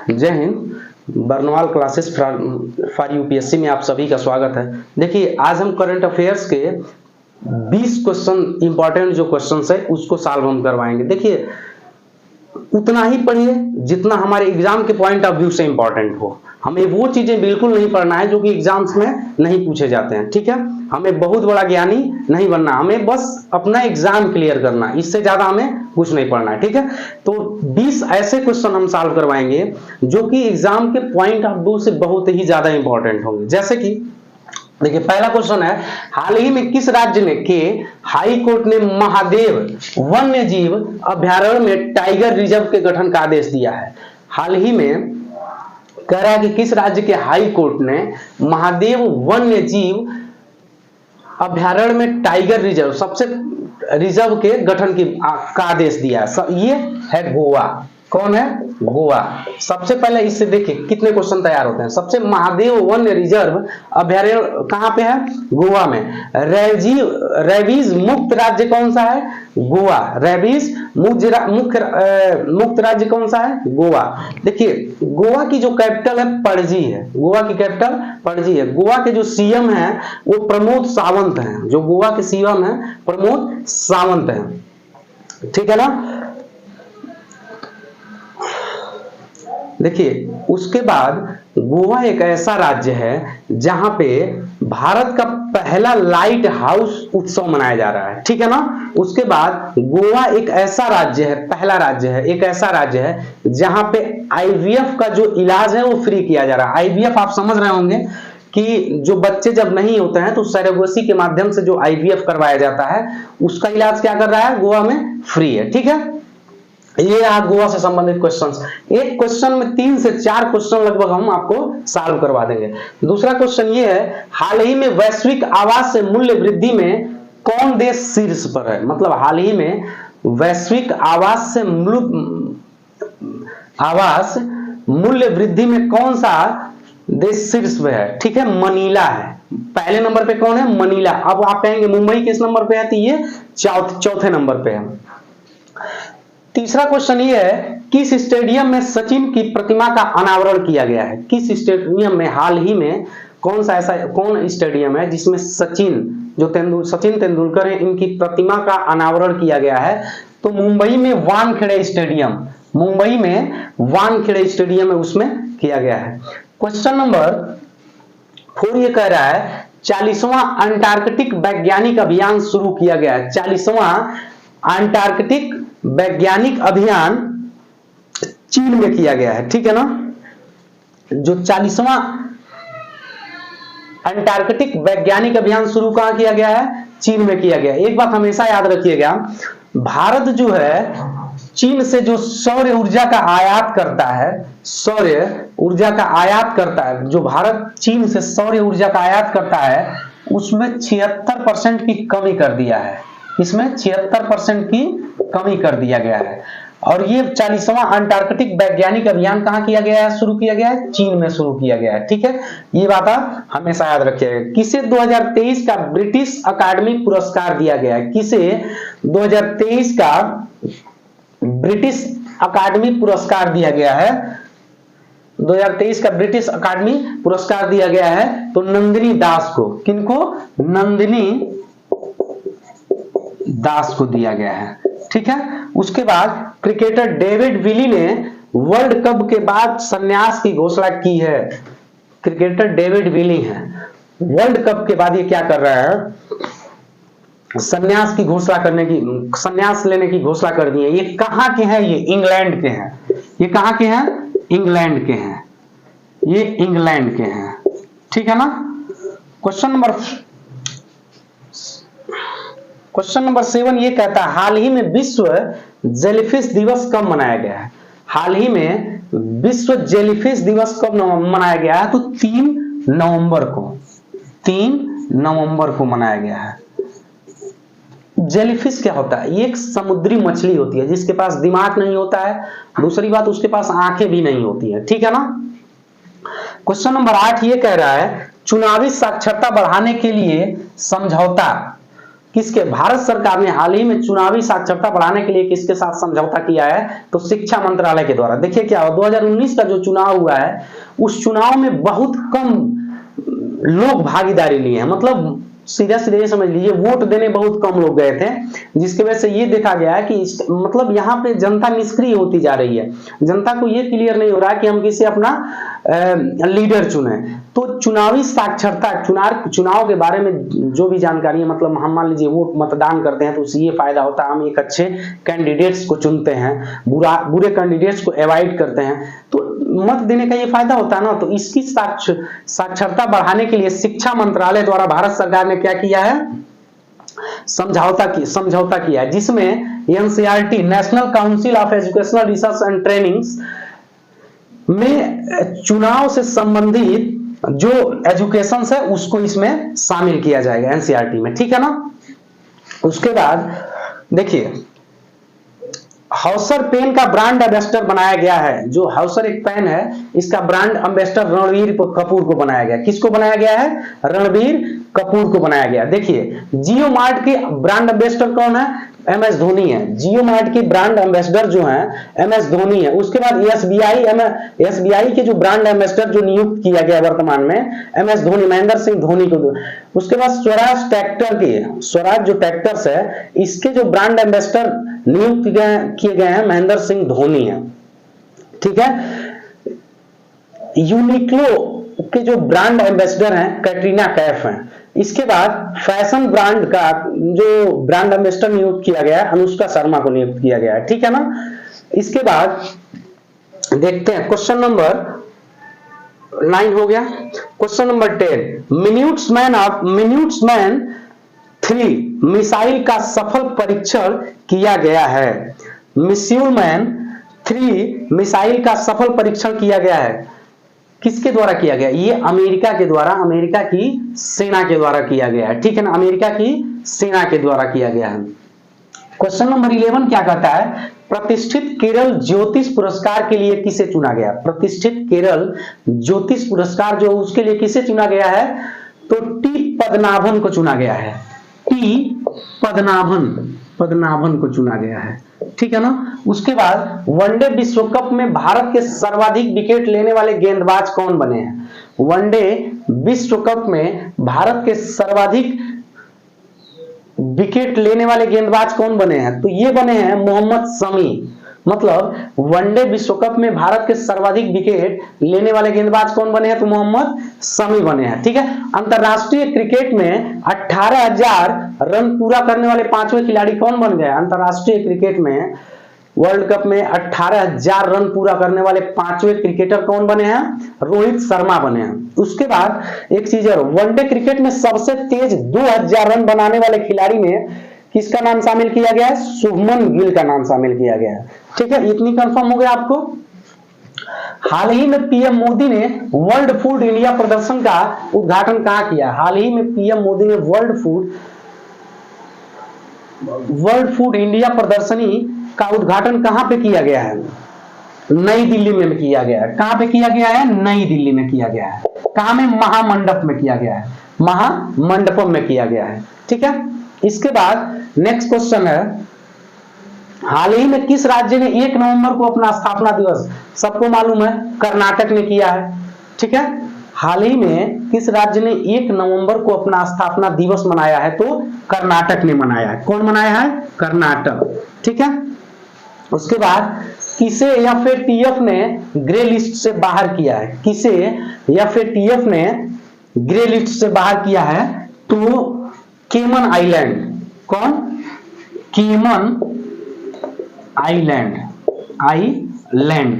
जय Hind. Barnwal classes for UPSC में आप सभी का स्वागत है। देखिए, आज हम करंट अफेयर्स के 20 क्वेश्चन इंपॉर्टेंट जो क्वेश्चन है उसको सॉल्व हम करवाएंगे। देखिए, उतना ही पढ़िए जितना हमारे एग्जाम के पॉइंट ऑफ व्यू से इंपॉर्टेंट हो। हमें वो चीजें बिल्कुल नहीं पढ़ना है जो कि एग्जाम्स में नहीं पूछे जाते हैं, ठीक है। हमें बहुत बड़ा ज्ञानी नहीं बनना, हमें बस अपना एग्जाम क्लियर करना, इससे ज्यादा हमें कुछ नहीं पढ़ना है, ठीक है। तो 20 ऐसे क्वेश्चन हम सॉल्व करवाएंगे जो कि एग्जाम के पॉइंट ऑफ व्यू से बहुत ही ज्यादा इंपॉर्टेंट होंगे। जैसे कि देखिए, पहला क्वेश्चन है, हाल ही में किस राज्य ने के हाई कोर्ट ने महादेव वन्य जीव अभ्यारण्य में टाइगर रिजर्व के गठन का आदेश दिया है। हाल ही में कह रहा है कि किस राज्य के हाई कोर्ट ने महादेव वन्य जीव अभ्यारण्य में टाइगर रिजर्व रिजर्व के गठन का आदेश दिया है। ये है गोवा। कौन है? गोवा। सबसे पहले इससे देखिए कितने क्वेश्चन तैयार होते हैं। सबसे महादेव वन्य रिजर्व अभ्यारण्य कहां पे है? गोवा में। रेबीज मुक्त राज्य कौन सा है? गोवा। रेबीज मुक्त राज्य कौन सा है? गोवा। देखिए, गोवा की जो कैपिटल है पणजी है। गोवा की कैपिटल पणजी है। गोवा के जो सीएम है वो प्रमोद सावंत हैं। जो गोवा के सीएम है प्रमोद सावंत हैं, ठीक है ना। देखिए, उसके बाद गोवा एक ऐसा राज्य है जहां पे भारत का पहला लाइट हाउस उत्सव मनाया जा रहा है, ठीक है ना। उसके बाद गोवा एक ऐसा राज्य है, पहला राज्य है, एक ऐसा राज्य है जहां पे आईवीएफ का जो इलाज है वो फ्री किया जा रहा है। आईवीएफ आप समझ रहे होंगे कि जो बच्चे जब नहीं होते हैं तो सरोगेसी के माध्यम से जो आईवीएफ करवाया जाता है उसका इलाज क्या कर रहा है? गोवा में फ्री है, ठीक है। ये रहा गोवा से संबंधित क्वेश्चंस। एक क्वेश्चन में 3 से 4 क्वेश्चन लगभग हम आपको सॉल्व करवा देंगे। दूसरा क्वेश्चन ये है, हाल ही में वैश्विक आवास से मूल्य वृद्धि में कौन देश शीर्ष पर है? मतलब हाल ही में वैश्विक आवास से मूल्य वृद्धि में कौन सा देश शीर्ष पे है? ठीक है, मनीला है। पहले नंबर पे कौन है? मनीला। अब आप कहेंगे मुंबई किस नंबर पे है? तो ये चौथे नंबर पे है। तीसरा क्वेश्चन ये है, किस स्टेडियम में सचिन की प्रतिमा का अनावरण किया गया है? किस स्टेडियम में हाल ही में कौन स्टेडियम है जिसमें सचिन तेंदुलकर है, इनकी प्रतिमा का अनावरण किया गया है? तो मुंबई में वानखेड़े स्टेडियम है, उसमें किया गया है। क्वेश्चन नंबर 4 ये कह रहा है, 40वां अंटार्कटिक वैज्ञानिक अभियान शुरू किया गया है। 40वां अंटार्कटिक वैज्ञानिक अभियान चीन में किया गया है, ठीक है ना। जो 40वां अंटार्कटिक वैज्ञानिक अभियान शुरू कहां किया गया है? चीन में किया गया। एक बात हमेशा याद रखिएगा, भारत जो है चीन से जो सौर ऊर्जा का आयात करता है, जो भारत चीन से सौर ऊर्जा का आयात करता है उसमें 76% की कमी कर दिया है। इसमें 76% की कमी कर दिया गया है। और ये 40वां अंटार्कटिक वैज्ञानिक अभियान कहां किया गया है? शुरू किया गया है चीन में शुरू किया गया है, ठीक है। ये बात आप हमेशा याद रखिएगा। किसे 2023 का ब्रिटिश अकादमी पुरस्कार दिया गया है? किसे 2023 का ब्रिटिश अकादमी पुरस्कार दिया गया है? 2023 का ब्रिटिश अकादमी पुरस्कार दिया गया है तो नंदिनी दास को। किनको? नंदिनी दास को दिया गया है, ठीक है। उसके बाद क्रिकेटर डेविड विली ने वर्ल्ड कप के बाद संन्यास की घोषणा की है। क्रिकेटर डेविड विली हैं, वर्ल्ड कप के बाद ये क्या कर रहा है? संन्यास लेने की घोषणा कर दी है। ये कहां के हैं? ये इंग्लैंड के हैं। ये कहां के हैं? इंग्लैंड के हैं। ये इंग्लैंड के हैं, ठीक है ना। क्वेश्चन नंबर 7 ये कहता है, हाल ही में विश्व जेलीफिश दिवस कब मनाया गया है? हाल ही में विश्व जेलीफिश दिवस कब मनाया गया है? तो 3 नवंबर को मनाया गया है। जेलीफिश क्या होता है? ये एक समुद्री मछली होती है जिसके पास दिमाग नहीं होता है। दूसरी बात, उसके पास आंखें भी नहीं होती है, ठीक है ना। क्वेश्चन नंबर 8 ये कह रहा है, चुनावी साक्षरता बढ़ाने के लिए समझौता किसके, भारत सरकार ने हाल ही में चुनावी साक्षरता बढ़ाने के लिए किसके साथ समझौता किया है, तो शिक्षा मंत्रालय के द्वारा। देखिए क्या हुआ, 2019 का जो चुनाव हुआ है उस चुनाव में बहुत कम लोग भागीदारी लिए हैं, मतलब सीधा सीधे ये समझ लीजिए वोट देने बहुत कम लोग गए थे, जिसकी वजह से ये देखा गया है कि मतलब यहाँ पे जनता निष्क्रिय होती जा रही है। जनता को ये क्लियर नहीं हो रहा है कि हम किसे अपना लीडर चुने। तो चुनावी साक्षरता, चुनाव के बारे में जो भी जानकारी है, मतलब हम मान लीजिए वोट मतदान करते हैं तो उससे ये फायदा होता है, हम एक अच्छे कैंडिडेट्स को चुनते हैं, बुरे कैंडिडेट्स को अवॉइड करते हैं, तो मत देने का ये फायदा होता है ना। तो इसकी साक्षरता बढ़ाने के लिए शिक्षा मंत्रालय द्वारा भारत सरकार ने क्या किया है, समझौता किया है, जिसमें NCERT national council of educational research and trainings में चुनाव से संबंधित जो एजुकेशन है उसको इसमें शामिल किया जाएगा एनसीईआरटी में, ठीक है ना। उसके बाद देखिए हाउसर पेन का ब्रांड एम्बेसडर बनाया गया है। जो हाउसर एक पेन है इसका ब्रांड एम्बेसडर रणबीर कपूर को बनाया गया। किसको बनाया गया है, रणबीर कपूर को बनाया गया। देखिए जियो मार्ट के ब्रांड एम्बेसडर कौन है, एमएस धोनी है। जियो मार्ट के ब्रांड एम्बेसडर जो है एमएस धोनी है। उसके बाद एसबीआई के जो ब्रांड एम्बेसडर जो नियुक्त किया गया वर्तमान में एमएस धोनी, महेंद्र सिंह धोनी को। उसके बाद स्वराज ट्रैक्टर के, स्वराज जो ट्रैक्टर्स है इसके जो ब्रांड एम्बेसडर नियुक्त किए गए हैं महेंद्र सिंह धोनी है, ठीक है। यूनिक्लो के जो ब्रांड एम्बेसडर हैं कैटरीना कैफ हैं। इसके बाद फैशन ब्रांड का जो ब्रांड एम्बेसडर नियुक्त किया गया है अनुष्का शर्मा को नियुक्त किया गया है, ठीक है ना। इसके बाद देखते हैं क्वेश्चन नंबर 9 हो गया। क्वेश्चन नंबर 10, मिन्यूट्समैन 3 मिसाइल का सफल परीक्षण किया गया है। मिन्यूट्समैन 3 मिसाइल का सफल परीक्षण किया गया है। किसके द्वारा किया गया, ये अमेरिका के द्वारा, अमेरिका की सेना के द्वारा किया गया है, ठीक है ना, अमेरिका की सेना के द्वारा किया गया है। क्वेश्चन नंबर 11 क्या कहता है, प्रतिष्ठित केरल ज्योतिष पुरस्कार के लिए किसे चुना गया। प्रतिष्ठित केरल ज्योतिष पुरस्कार जो उसके लिए किसे चुना गया है, तो टी पद्मनाभन को चुना गया है। टी पद्मनाभन को चुना गया है, ठीक है ना। उसके बाद वनडे विश्व कप में भारत के सर्वाधिक विकेट लेने वाले गेंदबाज कौन बने हैं। वनडे विश्व कप में भारत के सर्वाधिक विकेट लेने वाले गेंदबाज कौन बने हैं, तो ये बने हैं मोहम्मद शमी। मतलब वनडे विश्व कप में भारत के सर्वाधिक विकेट लेने वाले गेंदबाज कौन बने हैं, तो मोहम्मद शमी बने हैं, ठीक है। अंतरराष्ट्रीय क्रिकेट में 18,000 रन पूरा करने वाले 5वें खिलाड़ी कौन बन गए। अंतरराष्ट्रीय क्रिकेट में वर्ल्ड कप में 18,000 रन पूरा करने वाले 5वें क्रिकेटर कौन बने हैं, रोहित शर्मा बने हैं। उसके बाद एक चीज है, वनडे क्रिकेट में सबसे तेज 2,000 रन बनाने वाले खिलाड़ी में किसका नाम शामिल किया गया है, शुभमन गिल का नाम शामिल किया गया है, ठीक है। इतनी कंफर्म हो गया आपको। हाल ही में पीएम मोदी ने वर्ल्ड फूड इंडिया प्रदर्शन का उद्घाटन कहां किया। हाल ही में पीएम मोदी ने वर्ल्ड फूड इंडिया प्रदर्शनी का उद्घाटन कहां पे किया गया है, नई दिल्ली में किया गया है। कहां पे किया गया है, नई दिल्ली में किया गया है। कहां में, महामंडप में किया गया है, महामंडपम में किया गया है, ठीक है। इसके बाद नेक्स्ट क्वेश्चन है, हाल ही में किस राज्य ने 1 नवंबर को अपना स्थापना दिवस, सबको मालूम है कर्नाटक ने किया है, ठीक है। हाल ही में किस राज्य ने 1 नवंबर को अपना स्थापना दिवस मनाया है, तो कर्नाटक ने मनाया है। कौन मनाया है, कर्नाटक, ठीक है। उसके बाद किसे एफएटीएफ ने ग्रे लिस्ट से बाहर किया है। किसे एफएटीएफ ने ग्रे लिस्ट से बाहर किया है, तो केमन आइलैंड। कौन, केमन आइलैंड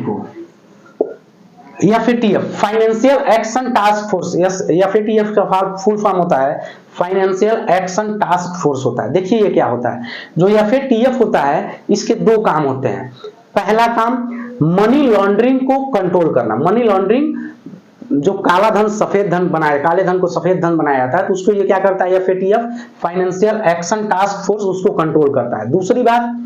को। FATF financial action task force, FATF का फुल फॉर्म होता है फाइनेंशियल एक्शन टास्क फोर्स होता है। देखिए ये क्या होता है, जो एफएटीएफ होता है इसके 2 काम होते हैं। पहला काम मनी लॉन्ड्रिंग को कंट्रोल करना। मनी लॉन्ड्रिंग जो काला धन सफेद धन बनाया, काले धन को सफेद धन बनाया जाता है, तो उसको ये क्या करता है, FATF financial action task force उसको कंट्रोल करता है। दूसरी बात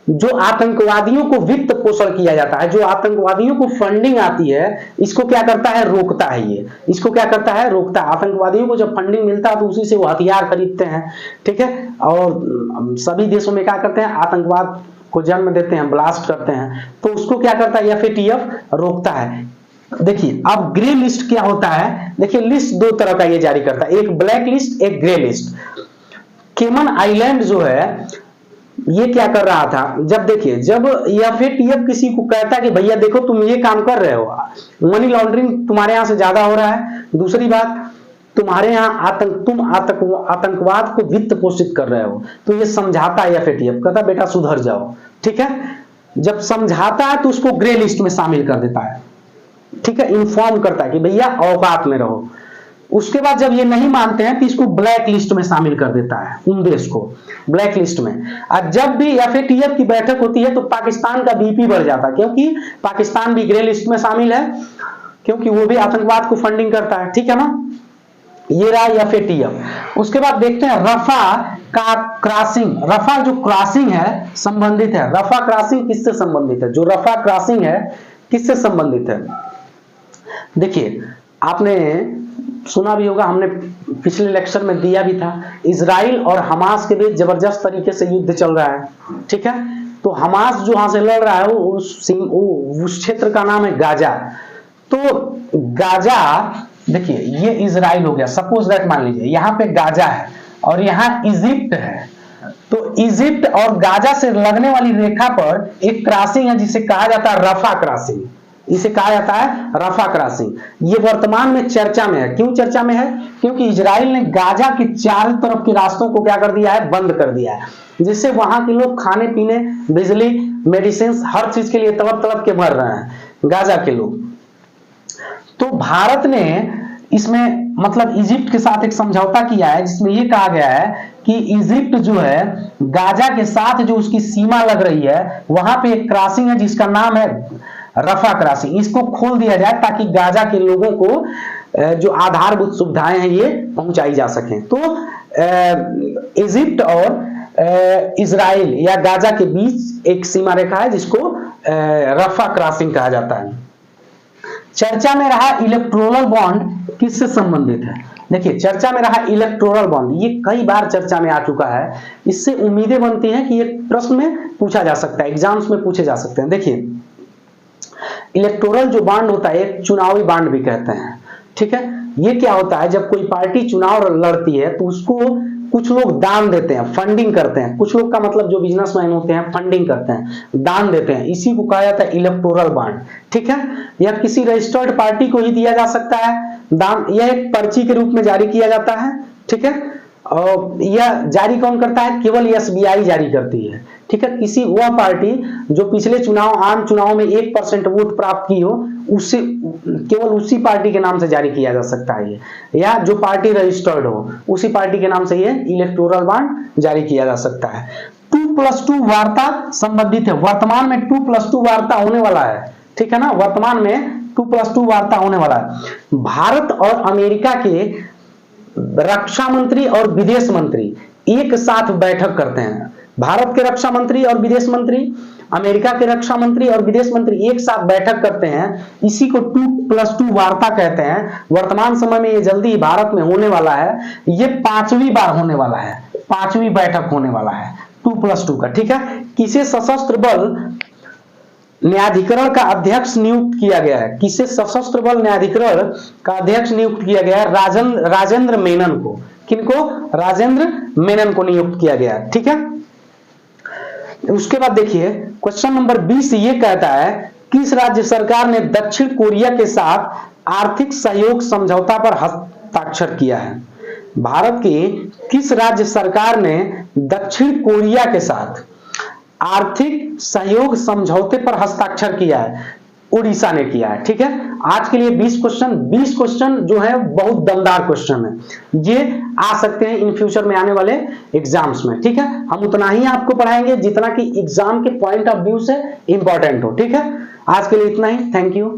जो आतंकवादियों को वित्त पोषण किया जाता है, जो आतंकवादियों को फंडिंग आती है, इसको क्या करता है, रोकता है। ये इसको क्या करता है, रोकता है। आतंकवादियों को जब फंडिंग मिलता है तो उसी से वो हथियार खरीदते हैं, ठीक है। और सभी देशों में क्या करते हैं, आतंकवाद को जन्म देते हैं, ब्लास्ट करते हैं, तो उसको क्या करता है FATF रोकता है। देखिए अब ग्रे लिस्ट क्या होता है, देखिए लिस्ट दो तरह का ये जारी करता है, एक ब्लैक लिस्ट, एक ग्रे लिस्ट। केमन आइलैंड जो है ये क्या कर रहा था, जब देखिए जब FATF किसी को कहता है कि भैया देखो तुम ये काम कर रहे हो, मनी लॉन्ड्रिंग तुम्हारे यहां से ज्यादा हो रहा है, दूसरी बात तुम्हारे यहाँ आतंकवाद को वित्त पोषित कर रहे हो, तो ये समझाता है FATF, कहता बेटा सुधर जाओ, ठीक है। जब समझाता है तो उसको ग्रे लिस्ट में शामिल कर देता है, ठीक है, इन्फॉर्म करता है कि भैया औकात में रहो। उसके बाद जब ये नहीं मानते हैं तो इसको ब्लैक लिस्ट में शामिल कर देता है, उन देश को ब्लैक लिस्ट में। और जब भी FATF की बैठक होती है तो पाकिस्तान का BP बढ़ जाता है, क्योंकि पाकिस्तान भी ग्रे लिस्ट में शामिल है, क्योंकि वो भी आतंकवाद को फंडिंग करता है, ठीक है ना। ये रहा FATF। उसके बाद देखते हैं रफा का क्रॉसिंग। रफा जो क्रॉसिंग है संबंधित है, रफा क्रॉसिंग किससे संबंधित है, जो रफा क्रॉसिंग है किससे संबंधित है। देखिए आपने सुना भी होगा, हमने पिछले लेक्चर में दिया भी था, इजराइल और हमास के बीच जबरदस्त तरीके से युद्ध चल रहा है, ठीक है। तो हमास जो वहां से लड़ रहा है उस क्षेत्र का नाम है गाजा। तो गाजा देखिए ये इजराइल हो गया, सपोज दैट मान लीजिए यहाँ पे गाजा है और यहाँ इजिप्ट है, तो इजिप्ट और गाजा से लगने वाली रेखा पर एक क्रॉसिंग है जिसे कहा जाता है रफा क्रॉसिंग, इसे कहा जाता है रफा क्रॉसिंग। ये वर्तमान में चर्चा में है। क्यों चर्चा में है, क्योंकि इजराइल ने गाजा के चारों तरफ के रास्तों को क्या कर दिया है, बंद कर दिया है, जिससे वहां के लोग खाने पीने, बिजली, मेडिसिन, हर चीज के लिए तड़प तड़प के मर रहे हैं गाजा के लोग। तो भारत ने इसमें मतलब इजिप्ट के साथ एक समझौता किया है जिसमें यह कहा गया है कि इजिप्ट जो है गाजा के साथ जो उसकी सीमा लग रही है वहां पे एक क्रॉसिंग है जिसका नाम है रफा क्रॉसिंग, इसको खोल दिया जाए ताकि गाजा के लोगों को जो आधारभूत सुविधाएं हैं ये पहुंचाई जा सके। तो इजिप्ट और इजराइल या गाजा के बीच एक सीमा रेखा है जिसको रफा क्रॉसिंग कहा जाता है। चर्चा में रहा इलेक्टोरल बॉन्ड किससे संबंधित है। देखिए चर्चा में रहा इलेक्टोरल बॉन्ड, ये कई बार चर्चा में आ चुका है, इससे उम्मीदें बनती हैं कि ये प्रश्न में पूछा जा सकता है, एग्जाम्स में पूछे जा सकते हैं। देखिए इलेक्टोरल जो बॉन्ड होता है एक चुनावी बॉन्ड भी कहते हैं, ठीक है। ये क्या होता है, जब कोई पार्टी चुनाव लड़ती है तो उसको कुछ लोग दान देते हैं, फंडिंग करते हैं, कुछ लोग का मतलब जो बिजनेसमैन होते हैं फंडिंग करते हैं, दान देते हैं, इसी को कहा जाता है इलेक्टोरल बॉन्ड, ठीक है। या किसी रजिस्टर्ड पार्टी को ही दिया जा सकता है दान, यह एक पर्ची के रूप में जारी किया जाता है, ठीक है। और यह जारी कौन करता है, केवल SBI जारी करती है, ठीक है। किसी वह पार्टी जो पिछले आम चुनाव में 1% वोट प्राप्त की हो उससे केवल उसी पार्टी के नाम से जारी किया जा सकता है ये, या जो पार्टी रजिस्टर्ड हो उसी पार्टी के नाम से ये इलेक्टोरल बॉन्ड जारी किया जा सकता है। 2+2 वार्ता संबंधित है, वर्तमान में 2+2 वार्ता होने वाला है, ठीक है ना। वर्तमान में 2+2 वार्ता होने वाला है। भारत और अमेरिका के रक्षा मंत्री और विदेश मंत्री एक साथ बैठक करते हैं। भारत के रक्षा मंत्री और विदेश मंत्री, अमेरिका के रक्षा मंत्री और विदेश मंत्री एक साथ बैठक करते हैं, इसी को 2+2 वार्ता कहते हैं। वर्तमान समय में ये जल्दी भारत में होने वाला है, ये 5वीं बार होने वाला है, 5वीं बैठक होने वाला है 2+2 का, ठीक है। किसे सशस्त्र बल न्यायाधिकरण का अध्यक्ष नियुक्त किया गया है, किसे सशस्त्र बल न्यायाधिकरण का अध्यक्ष नियुक्त किया गया है, राजेंद्र मेनन को। किनको, राजेंद्र मेनन को नियुक्त किया गया है, ठीक है। उसके बाद देखिए क्वेश्चन नंबर 20 ये कहता है किस राज्य सरकार ने दक्षिण कोरिया के साथ आर्थिक सहयोग समझौता पर हस्ताक्षर किया है। भारत की किस राज्य सरकार ने दक्षिण कोरिया के साथ आर्थिक सहयोग समझौते पर हस्ताक्षर किया है, उड़ीसा ने किया है, ठीक है। आज के लिए 20 क्वेश्चन जो है बहुत दमदार क्वेश्चन है, ये आ सकते हैं इन फ्यूचर में आने वाले एग्जाम्स में, ठीक है। हम उतना ही आपको पढ़ाएंगे जितना कि एग्जाम के पॉइंट ऑफ व्यू से इंपॉर्टेंट हो, ठीक है। आज के लिए इतना ही, थैंक यू।